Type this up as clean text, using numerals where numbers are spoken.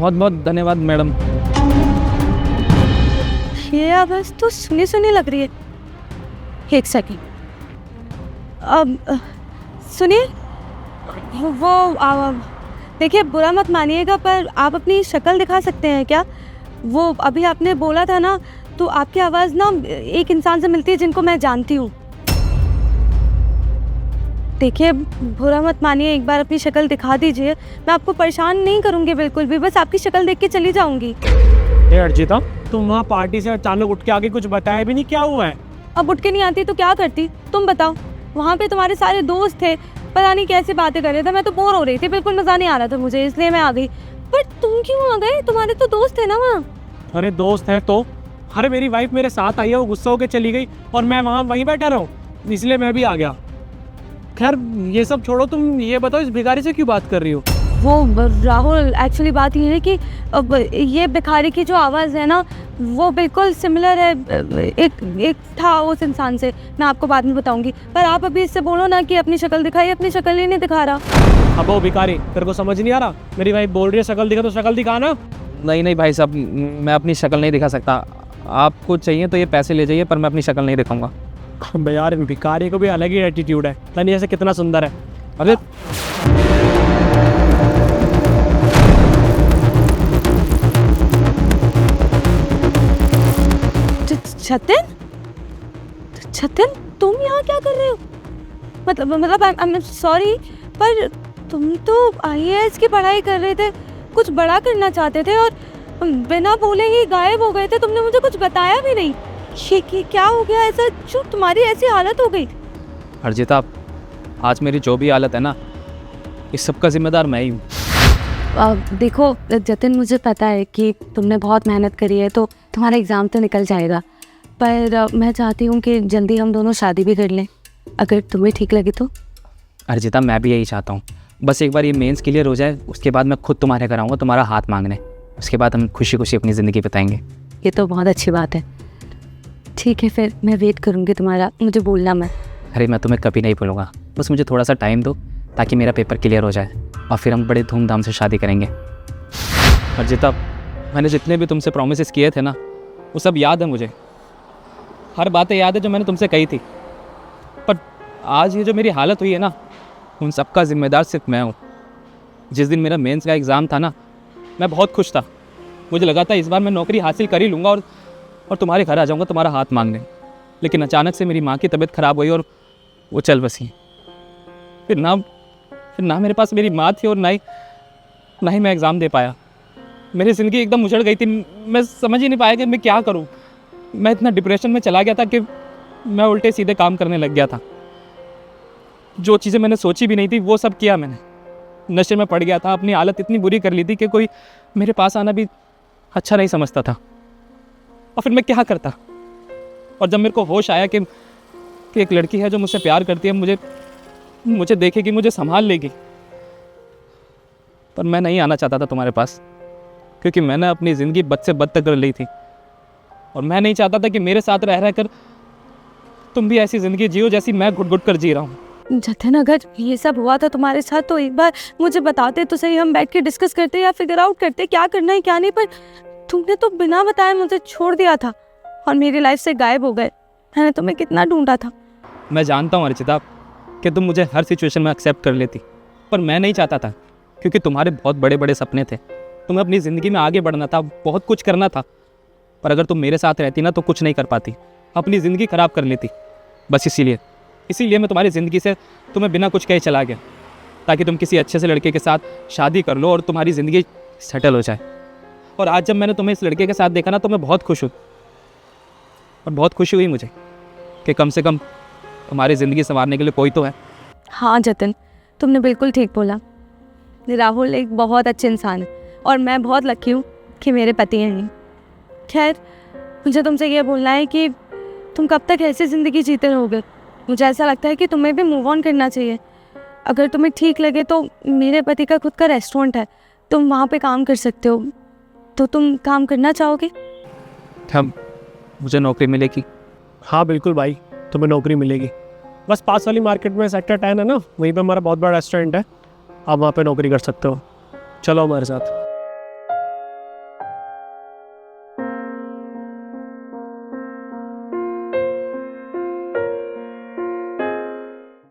बहुत बहुत धन्यवाद मैडम। ये आवाज़ तो सुनी सुनी लग रही है। एक सेकेंड, अब सुनिए, वो देखिए बुरा मत मानिएगा, पर आप अपनी शक्ल दिखा सकते हैं क्या? वो अभी आपने बोला था ना, तो आपकी आवाज़ ना एक इंसान से मिलती है जिनको मैं जानती हूँ। देखिए बुरा मत मानिए, एक बार अपनी शक्ल दिखा दीजिए। मैं आपको परेशान नहीं करूँगी बिल्कुल भी, बस आपकी शक्ल देख के चली जाऊँगी। अर्जिता, तुम वहाँ पार्टी से अचानक उठ के आगे कुछ बताया भी नहीं, क्या हुआ है? अब उठ के नहीं आती तो क्या करती, तुम बताओ। वहाँ पे तुम्हारे सारे दोस्त थे, पता नहीं कैसी बातें कर रहे थे, मैं तो बोर हो रही थी, बिल्कुल मज़ा नहीं आ रहा था मुझे, इसलिए मैं आ गई। पर तुम क्यों आ गए? तुम्हारे तो दोस्त थे ना वहाँ। अरे दोस्त है तो? अरे मेरी वाइफ मेरे साथ आई है, वो गुस्सा होकर चली गई और मैं वहाँ वहीं बैठा रहा हूँ, इसलिए मैं भी आ गया। खैर ये सब छोड़ो, तुम ये बताओ इस भिखारी से क्यों बात कर रही हो? वो राहुल, एक्चुअली बात ये है कि अब ये भिखारी की जो आवाज़ है ना, वो बिल्कुल सिमिलर है एक था उस इंसान से। मैं आपको बाद में बताऊंगी, पर आप अभी इससे बोलो ना कि अपनी शक्ल दिखाई। अपनी शक्ल ही नहीं दिखा रहा। अब वो भिखारी, तेरे को समझ नहीं आ रहा? मेरी वाइफ बोल रही है शक्ल दिखा, तो शक्ल दिखा ना। नहीं भाई साहब, मैं अपनी शक्ल नहीं दिखा सकता। आपको चाहिए तो ये पैसे ले जाइए, पर मैं अपनी शक्ल नहीं दिखाऊंगा। अब यार भिखारी को भी अलग ही एटीट्यूड है, पता नहीं ऐसे कितना सुंदर है। अरे छतन, तुम यहाँ क्या कर रहे हो? मतलब आई एम सॉरी, पर तुम तो IAS की पढ़ाई कर रहे थे, कुछ बड़ा करना चाहते थे और बिना बोले ही गायब हो गए थे। तुमने मुझे कुछ बताया भी नहीं। ये क्या हो गया ऐसा जो तुम्हारी ऐसी हालत हो गई? अर्जिता, आज मेरी जो भी हालत है ना, इस सब का जिम्मेदार मैं ही हूँ। देखो जतिन, मुझे पता है कि तुमने बहुत मेहनत करी है, तो तुम्हारा एग्ज़ाम तो निकल जाएगा, पर मैं चाहती हूँ कि जल्दी हम दोनों शादी भी कर लें, अगर तुम्हें ठीक लगे तो। अर्जिता, मैं भी यही चाहता हूँ, बस एक बार ये मेंस क्लियर हो जाए, उसके बाद मैं खुद तुम्हारे घर आऊँगा तुम्हारा हाथ मांगने। उसके बाद हम खुशी खुशी अपनी ज़िंदगी बिताएंगे। ये तो बहुत अच्छी बात है। ठीक है, फिर मैं वेट करूँगी तुम्हारा, मुझे बोलना मत। अरे मैं तुम्हें कभी नहीं भूलूंगा, बस मुझे थोड़ा सा टाइम दो ताकि मेरा पेपर क्लियर हो जाए और फिर हम बड़े धूमधाम से शादी करेंगे। अर्जिता, मैंने जितने भी तुमसे प्रॉमिसेस किए थे ना, वो सब याद है मुझे। हर बातें याद है जो मैंने तुमसे कही थी, पर आज ये जो मेरी हालत हुई है ना, उन सब का जिम्मेदार सिर्फ मैं हूँ। जिस दिन मेरा मेंस का एग्ज़ाम था ना, मैं बहुत खुश था। मुझे लगा था इस बार मैं नौकरी हासिल कर ही लूँगा और तुम्हारे घर आ जाऊँगा तुम्हारा हाथ मांगने। लेकिन अचानक से मेरी माँ की तबीयत ख़राब हुई और वो चल बसी। फिर ना मेरे पास मेरी माँ थी और ना ही मैं एग्ज़ाम दे पाया। मेरी ज़िंदगी एकदम उजड़ गई थी। मैं समझ ही नहीं पाया कि मैं क्या करूँ। मैं इतना डिप्रेशन में चला गया था कि मैं उल्टे सीधे काम करने लग गया था। जो चीज़ें मैंने सोची भी नहीं थी वो सब किया मैंने। नशे में पड़ गया था, अपनी हालत इतनी बुरी कर ली थी कि कोई मेरे पास आना भी अच्छा नहीं समझता था। और फिर मैं क्या करता? और जब मेरे को होश आया कि एक लड़की है जो मुझसे प्यार करती है, मुझे देखेगी, मुझे संभाल लेगी, पर मैं नहीं आना चाहता था तुम्हारे पास, क्योंकि मैंने अपनी ज़िंदगी बद से बद तक कर ली थी। और मैं नहीं चाहता था कि मेरे साथ रह कर तुम भी ऐसी ज़िंदगी जियो जैसी मैं घुट घुट कर जी रहा हूँ। जतिन, अगर ये सब हुआ था तुम्हारे साथ तो एक बार मुझे बताते तो सही, हम बैठ के डिस्कस करते या फिगर आउट करते क्या करना है क्या नहीं। पर तुमने तो बिना बताए मुझे छोड़ दिया था और मेरी लाइफ से गायब हो गए। मैंने तुम्हें कितना ढूंढा था। मैं जानता हूँ अर्चिता कि तुम मुझे हर सिचुएशन में एक्सेप्ट कर लेती, पर मैं नहीं चाहता था, क्योंकि तुम्हारे बहुत बड़े बड़े सपने थे। तुम्हें अपनी ज़िंदगी में आगे बढ़ना था, बहुत कुछ करना था, पर अगर तुम मेरे साथ रहती ना तो कुछ नहीं कर पाती, अपनी ज़िंदगी ख़राब कर लेती। बस इसीलिए मैं तुम्हारी ज़िंदगी से तुम्हें बिना कुछ कहे चला गया, ताकि तुम किसी अच्छे से लड़के के साथ शादी कर लो और तुम्हारी ज़िंदगी सेटल हो जाए। और आज जब मैंने तुम्हें इस लड़के के साथ देखा ना, तो मैं बहुत खुश हूँ। और बहुत खुशी हुई मुझे कि कम से कम तुम्हारी ज़िंदगी संवारने के लिए कोई तो है। हाँ जतिन, तुमने बिल्कुल ठीक बोला। राहुल एक बहुत अच्छे इंसान है और मैं बहुत लकी हूँ कि मेरे पति हैं। खैर, मुझे तुमसे ये बोलना है कि तुम कब तक ऐसी ज़िंदगी जीते रहोगे? मुझे ऐसा लगता है कि तुम्हें भी मूव ऑन करना चाहिए। अगर तुम्हें ठीक लगे तो मेरे पति का खुद का रेस्टोरेंट है, तुम वहाँ पे काम कर सकते हो। तो तुम काम करना चाहोगे? हम मुझे नौकरी मिलेगी? हाँ बिल्कुल भाई, तुम्हें नौकरी मिलेगी। बस पास वाली मार्केट में सेक्टर 10 है ना, वहीं पे हमारा बहुत बड़ा रेस्टोरेंट है, आप वहाँ पे नौकरी कर सकते हो। चलो हमारे साथ।